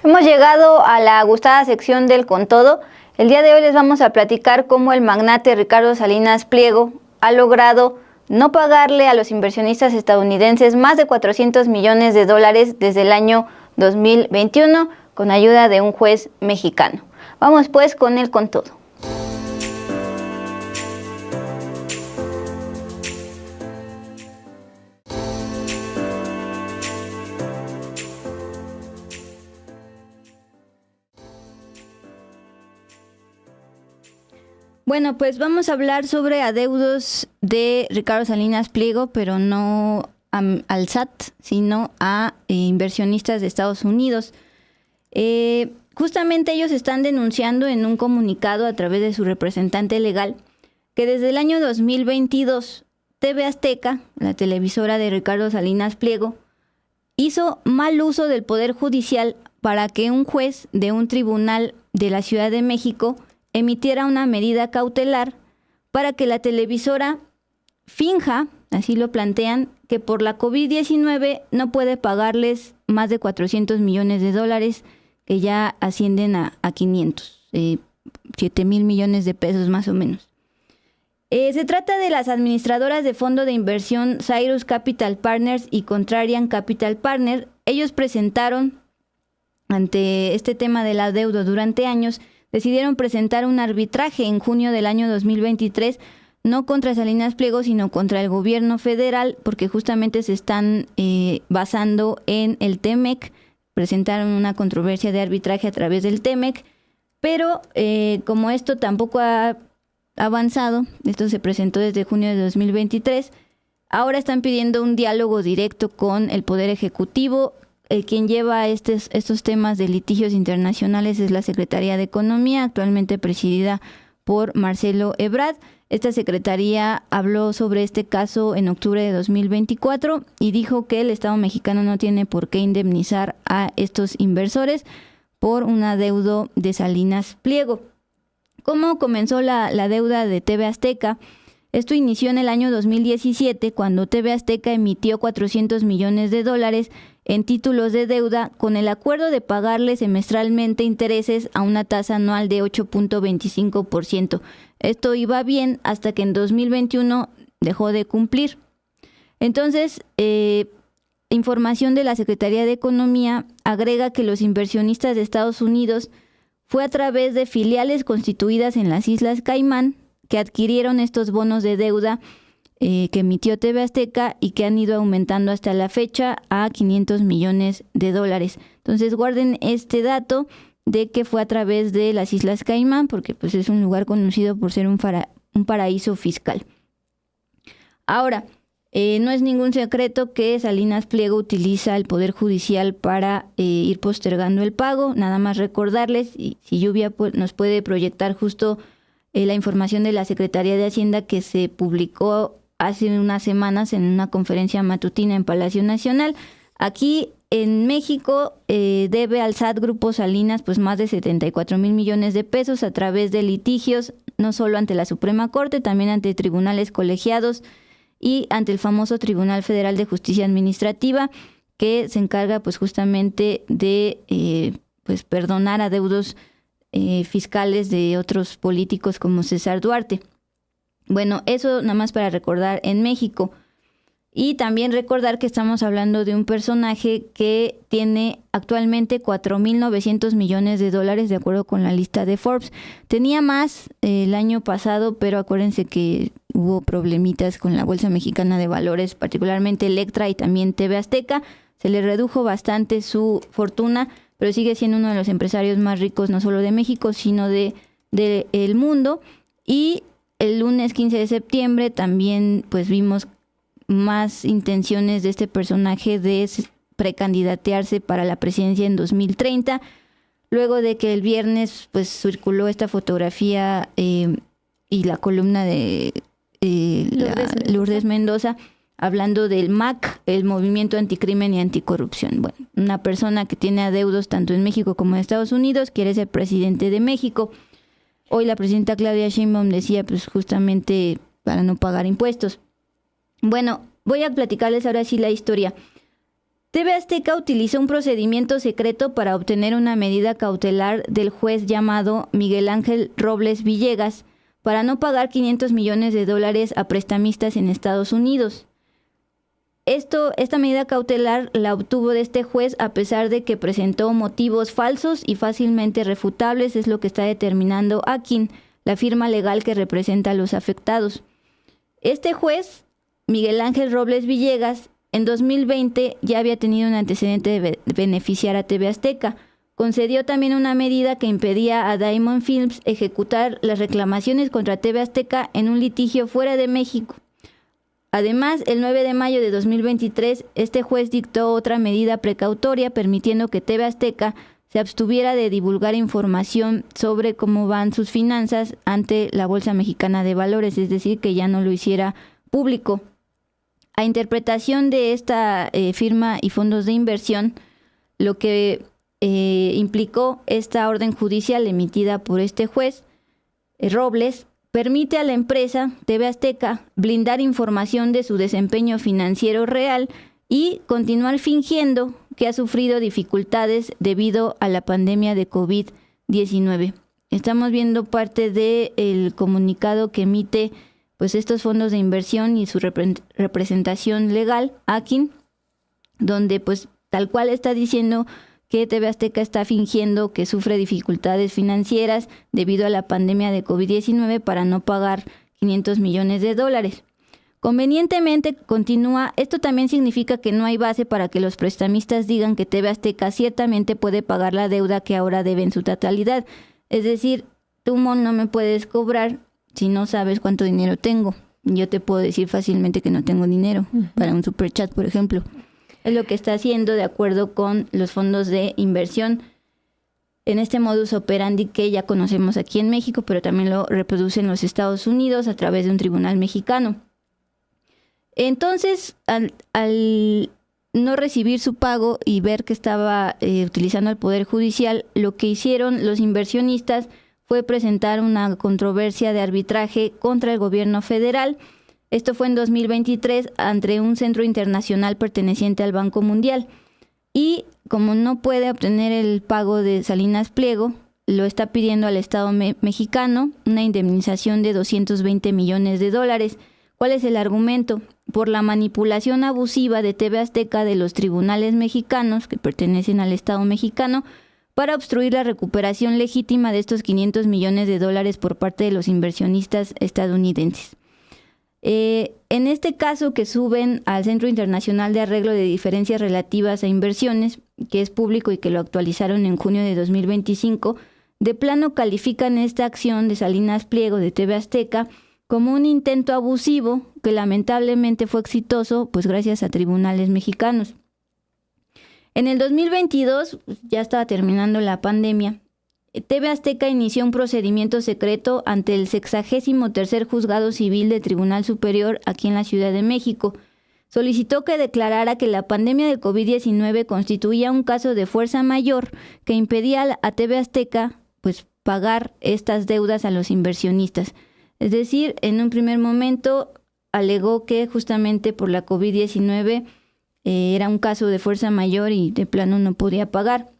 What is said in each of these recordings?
Hemos llegado a la gustada sección del Con Todo. El día de hoy les vamos a platicar cómo el magnate Ricardo Salinas Pliego ha logrado no pagarle a los inversionistas estadounidenses más de $400 millones desde el año 2021 con ayuda de un juez mexicano. Vamos pues con el Con Todo. Bueno, pues vamos a hablar sobre adeudos de Ricardo Salinas Pliego, pero no al SAT, sino a inversionistas de Estados Unidos. Justamente ellos están denunciando en un comunicado a través de su representante legal que desde el año 2022 TV Azteca, la televisora de Ricardo Salinas Pliego, hizo mal uso del Poder Judicial para que un juez de un tribunal de la Ciudad de México emitiera una medida cautelar para que la televisora finja, así lo plantean, que por la COVID-19 no puede pagarles más de $400 millones, que ya ascienden a 500, 7,000 millones de pesos más o menos. Se trata de las administradoras de fondo de inversión Cyrus Capital Partners y Contrarian Capital Partners. Ellos presentaron, ante este tema del adeudo durante años, decidieron presentar un arbitraje en junio del año 2023, no contra Salinas Pliego, sino contra el gobierno federal, porque justamente se están basando en el TEMEC. Presentaron una controversia de arbitraje a través del TEMEC, pero como esto tampoco ha avanzado, esto se presentó desde junio de 2023, ahora están pidiendo un diálogo directo con el Poder Ejecutivo. Quien lleva estos temas de litigios internacionales es la Secretaría de Economía, actualmente presidida por Marcelo Ebrard. Esta secretaría habló sobre este caso en octubre de 2024 y dijo que el Estado mexicano no tiene por qué indemnizar a estos inversores por un adeudo de Salinas Pliego. ¿Cómo comenzó la deuda de TV Azteca? Esto inició en el año 2017, cuando TV Azteca emitió $400 millones en títulos de deuda con el acuerdo de pagarle semestralmente intereses a una tasa anual de 8.25%. Esto iba bien hasta que en 2021 dejó de cumplir. Entonces, información de la Secretaría de Economía agrega que los inversionistas de Estados Unidos fue a través de filiales constituidas en las Islas Caimán que adquirieron estos bonos de deuda que emitió TV Azteca y que han ido aumentando hasta la fecha a $500 millones. Entonces guarden este dato de que fue a través de las Islas Caimán, porque pues es un lugar conocido por ser un paraíso fiscal. Ahora, no es ningún secreto que Salinas Pliego utiliza el Poder Judicial para ir postergando el pago. Nada más recordarles, y si Lluvia nos puede proyectar justo la información de la Secretaría de Hacienda que se publicó hace unas semanas en una conferencia matutina en Palacio Nacional. Aquí en México debe al SAT Grupo Salinas pues más de 74,000 millones de pesos a través de litigios, no solo ante la Suprema Corte, también ante tribunales colegiados y ante el famoso Tribunal Federal de Justicia Administrativa, que se encarga pues justamente de pues perdonar adeudos fiscales de otros políticos como César Duarte. Bueno, eso nada más para recordar en México. Y también recordar que estamos hablando de un personaje que tiene actualmente 4,900 millones de acuerdo con la lista de Forbes. Tenía más el año pasado, pero acuérdense que hubo problemitas con la Bolsa Mexicana de Valores, particularmente Electra y también TV Azteca. Se le redujo bastante su fortuna, pero sigue siendo uno de los empresarios más ricos, no solo de México, sino del mundo. Y el lunes 15 de septiembre también pues vimos más intenciones de este personaje de precandidatearse para la presidencia en 2030, luego de que el viernes pues circuló esta fotografía y la columna de Lourdes Mendoza hablando del MAC, el Movimiento Anticrimen y Anticorrupción. Bueno, una persona que tiene adeudos tanto en México como en Estados Unidos quiere ser presidente de México. Hoy la presidenta Claudia Sheinbaum decía pues justamente para no pagar impuestos. Bueno, voy a platicarles ahora sí la historia. TV Azteca utilizó un procedimiento secreto para obtener una medida cautelar del juez llamado Miguel Ángel Robles Villegas para no pagar $500 millones a prestamistas en Estados Unidos. Esta medida cautelar la obtuvo de este juez a pesar de que presentó motivos falsos y fácilmente refutables, es lo que está determinando Akin, la firma legal que representa a los afectados. Este juez, Miguel Ángel Robles Villegas, en 2020 ya había tenido un antecedente de beneficiar a TV Azteca. Concedió también una medida que impedía a Diamond Films ejecutar las reclamaciones contra TV Azteca en un litigio fuera de México. Además, el 9 de mayo de 2023, este juez dictó otra medida precautoria permitiendo que TV Azteca se abstuviera de divulgar información sobre cómo van sus finanzas ante la Bolsa Mexicana de Valores, es decir, que ya no lo hiciera público. A interpretación de esta firma y fondos de inversión, lo que implicó esta orden judicial emitida por este juez, Robles, permite a la empresa TV Azteca blindar información de su desempeño financiero real y continuar fingiendo que ha sufrido dificultades debido a la pandemia de COVID-19. Estamos viendo parte del comunicado que emite pues estos fondos de inversión y su representación legal, Akin, donde pues tal cual está diciendo que TV Azteca está fingiendo que sufre dificultades financieras debido a la pandemia de COVID-19 para no pagar $500 millones. Convenientemente, continúa, esto también significa que no hay base para que los prestamistas digan que TV Azteca ciertamente puede pagar la deuda que ahora debe en su totalidad. Es decir, tú, Mon, no me puedes cobrar si no sabes cuánto dinero tengo. Yo te puedo decir fácilmente que no tengo dinero para un superchat, por ejemplo. Es lo que está haciendo de acuerdo con los fondos de inversión en este modus operandi que ya conocemos aquí en México, pero también lo reproduce en los Estados Unidos a través de un tribunal mexicano. Entonces, al no recibir su pago y ver que estaba utilizando el Poder Judicial, lo que hicieron los inversionistas fue presentar una controversia de arbitraje contra el gobierno federal. Esto fue en 2023 ante un centro internacional perteneciente al Banco Mundial. Y como no puede obtener el pago de Salinas Pliego, lo está pidiendo al Estado mexicano una indemnización de $220 millones. ¿Cuál es el argumento? Por la manipulación abusiva de TV Azteca de los tribunales mexicanos que pertenecen al Estado mexicano para obstruir la recuperación legítima de estos $500 millones por parte de los inversionistas estadounidenses. En este caso que suben al Centro Internacional de Arreglo de Diferencias Relativas a Inversiones, que es público y que lo actualizaron en junio de 2025, de plano califican esta acción de Salinas Pliego de TV Azteca como un intento abusivo que lamentablemente fue exitoso, pues gracias a tribunales mexicanos. En el 2022, ya estaba terminando la pandemia, TV Azteca inició un procedimiento secreto ante el 63º Juzgado Civil del Tribunal Superior aquí en la Ciudad de México. Solicitó que declarara que la pandemia del COVID-19 constituía un caso de fuerza mayor que impedía a TV Azteca pues, pagar estas deudas a los inversionistas. Es decir, en un primer momento alegó que justamente por la COVID-19 era un caso de fuerza mayor y de plano no podía pagar.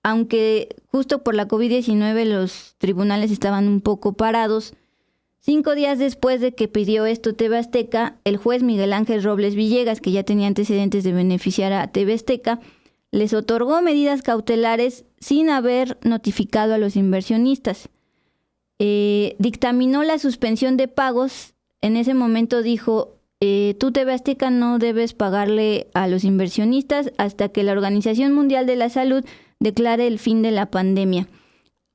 Aunque justo por la COVID-19 los tribunales estaban un poco parados, 5 días después de que pidió esto TV Azteca, el juez Miguel Ángel Robles Villegas, que ya tenía antecedentes de beneficiar a TV Azteca, les otorgó medidas cautelares sin haber notificado a los inversionistas. Dictaminó la suspensión de pagos. En ese momento dijo, tú TV Azteca no debes pagarle a los inversionistas hasta que la Organización Mundial de la Salud declare el fin de la pandemia.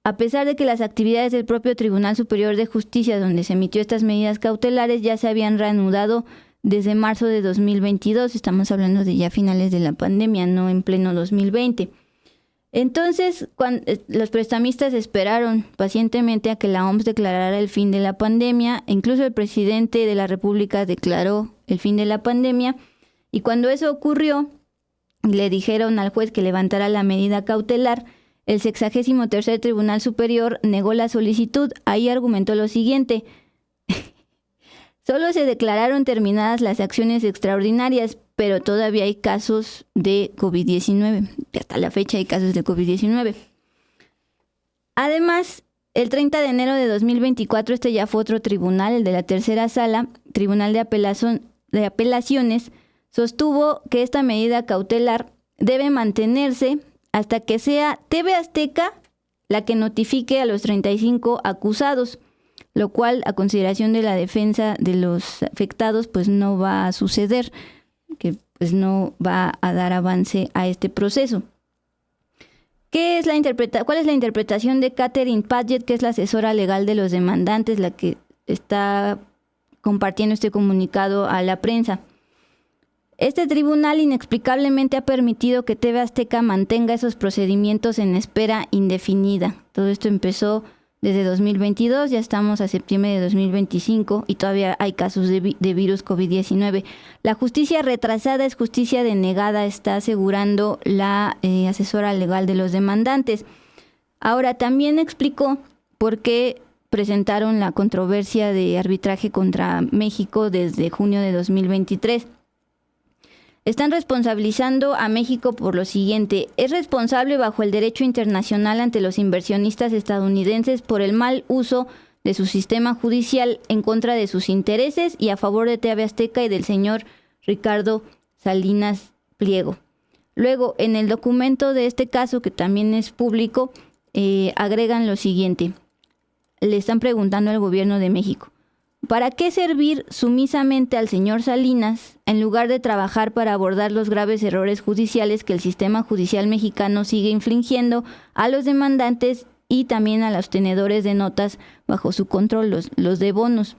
A pesar de que las actividades del propio Tribunal Superior de Justicia, donde se emitió estas medidas cautelares, ya se habían reanudado desde marzo de 2022, estamos hablando de ya finales de la pandemia, no en pleno 2020. Entonces, los prestamistas esperaron pacientemente a que la OMS declarara el fin de la pandemia, incluso el presidente de la República declaró el fin de la pandemia, y cuando eso ocurrió, le dijeron al juez que levantara la medida cautelar. El 63º Tribunal Superior negó la solicitud. Ahí argumentó lo siguiente. Solo se declararon terminadas las acciones extraordinarias, pero todavía hay casos de COVID-19. Hasta la fecha hay casos de COVID-19. Además, el 30 de enero de 2024, este ya fue otro tribunal, el de la tercera sala, Tribunal de Apelaciones, sostuvo que esta medida cautelar debe mantenerse hasta que sea TV Azteca la que notifique a los 35 acusados, lo cual, a consideración de la defensa de los afectados, pues no va a suceder, que pues no va a dar avance a este proceso. ¿Cuál es la interpretación de Catherine Padgett, que es la asesora legal de los demandantes, la que está compartiendo este comunicado a la prensa? Este tribunal inexplicablemente ha permitido que TV Azteca mantenga esos procedimientos en espera indefinida. Todo esto empezó desde 2022, ya estamos a septiembre de 2025 y todavía hay casos de virus COVID-19. La justicia retrasada es justicia denegada, está asegurando la asesora legal de los demandantes. Ahora, también explicó por qué presentaron la controversia de arbitraje contra México desde junio de 2023. Están responsabilizando a México por lo siguiente: es responsable bajo el derecho internacional ante los inversionistas estadounidenses por el mal uso de su sistema judicial en contra de sus intereses y a favor de TV Azteca y del señor Ricardo Salinas Pliego. Luego, en el documento de este caso, que también es público, agregan lo siguiente. Le están preguntando al gobierno de México: ¿para qué servir sumisamente al señor Salinas en lugar de trabajar para abordar los graves errores judiciales que el sistema judicial mexicano sigue infligiendo a los demandantes y también a los tenedores de notas bajo su control, los de bonos?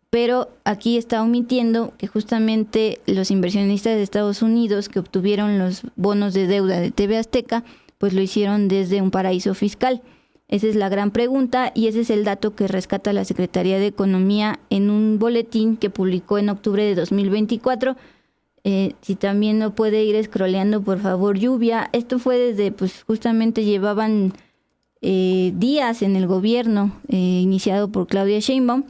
Pero aquí está omitiendo que justamente los inversionistas de Estados Unidos que obtuvieron los bonos de deuda de TV Azteca, pues lo hicieron desde un paraíso fiscal. Esa es la gran pregunta y ese es el dato que rescata la Secretaría de Economía en un boletín que publicó en octubre de 2024. Si también lo puede ir scrolleando, por favor, Lluvia. Esto fue desde, pues justamente llevaban días en el gobierno, iniciado por Claudia Sheinbaum.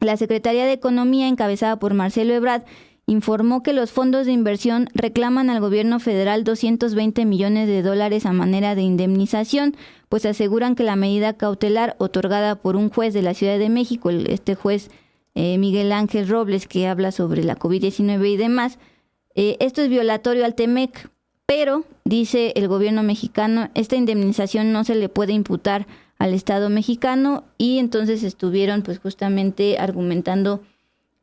La Secretaría de Economía, encabezada por Marcelo Ebrard, informó que los fondos de inversión reclaman al gobierno federal $220 millones a manera de indemnización, pues aseguran que la medida cautelar otorgada por un juez de la Ciudad de México, este juez Miguel Ángel Robles, que habla sobre la COVID-19 y demás, esto es violatorio al TEMEC, pero, dice el gobierno mexicano, esta indemnización no se le puede imputar al Estado mexicano, y entonces estuvieron pues justamente argumentando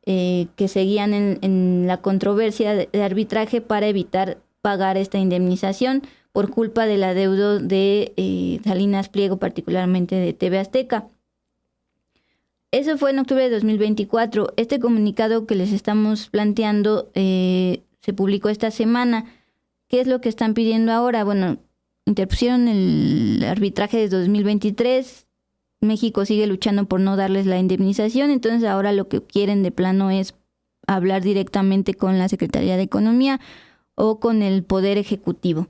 que seguían en la controversia de arbitraje para evitar pagar esta indemnización por culpa del adeudo de Salinas Pliego, particularmente de TV Azteca. Eso fue en octubre de 2024. Este comunicado que les estamos planteando se publicó esta semana. ¿Qué es lo que están pidiendo ahora? Bueno, interpusieron el arbitraje de 2023. México sigue luchando por no darles la indemnización, entonces ahora lo que quieren de plano es hablar directamente con la Secretaría de Economía o con el Poder Ejecutivo.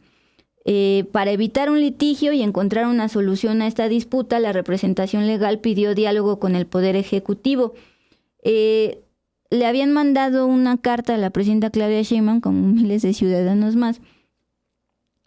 Para evitar un litigio y encontrar una solución a esta disputa, la representación legal pidió diálogo con el Poder Ejecutivo. Le habían mandado una carta a la presidenta Claudia Sheinbaum, como miles de ciudadanos más,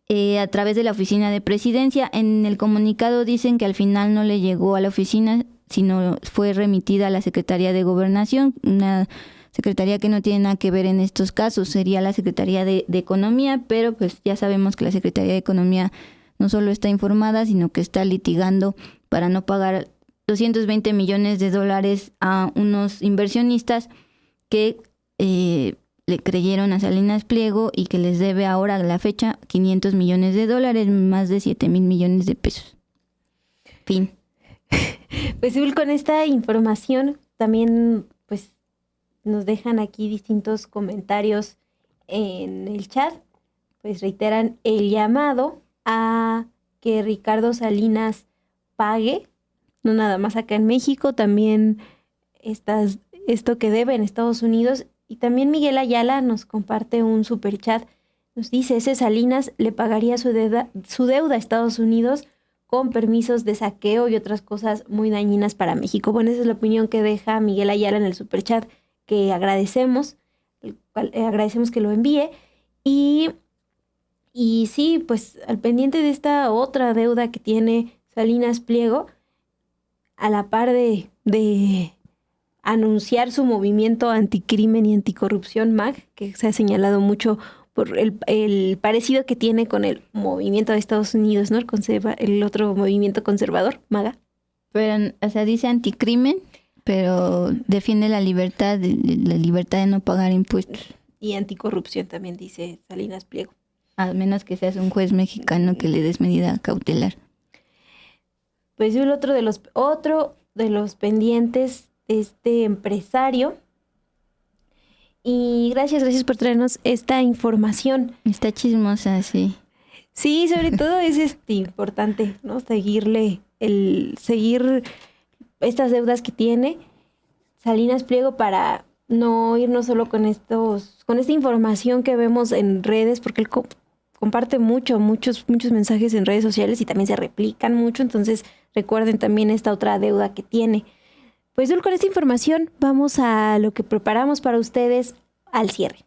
a través de la oficina de presidencia. En el comunicado dicen que al final no le llegó a la oficina, sino fue remitida a la Secretaría de Gobernación, una secretaría que no tiene nada que ver en estos casos, sería la Secretaría de Economía, pero pues ya sabemos que la Secretaría de Economía no solo está informada, sino que está litigando para no pagar $220 millones a unos inversionistas que le creyeron a Salinas Pliego y que les debe ahora a la fecha $500 millones, más de 7,000 millones de pesos. Fin. Pues con esta información también pues nos dejan aquí distintos comentarios en el chat. Pues reiteran el llamado a que Ricardo Salinas pague, no nada más acá en México, también esto que debe en Estados Unidos. Y también Miguel Ayala nos comparte un superchat. Nos dice, ese Salinas le pagaría su deuda a Estados Unidos con permisos de saqueo y otras cosas muy dañinas para México. Bueno, esa es la opinión que deja Miguel Ayala en el superchat, que agradecemos, agradecemos que lo envíe. Y sí, pues al pendiente de esta otra deuda que tiene Salinas Pliego, a la par de anunciar su movimiento anticrimen y anticorrupción, MAG, que se ha señalado mucho por el parecido que tiene con el movimiento de Estados Unidos, ¿no? El otro movimiento conservador, MAGA. Pero, o sea, dice anticrimen, pero defiende la libertad de no pagar impuestos. Y anticorrupción también dice Salinas Pliego. A menos que seas un juez mexicano que le des medida cautelar. Pues el otro de los pendientes de este empresario. Y gracias por traernos esta información. Está chismosa, sí. Sí, sobre todo es importante, ¿no? Seguir estas deudas que tiene Salinas Pliego para no irnos solo con esta información que vemos en redes, porque él comparte muchos mensajes en redes sociales y también se replican mucho, entonces recuerden también esta otra deuda que tiene. Pues con esta información vamos a lo que preparamos para ustedes al cierre.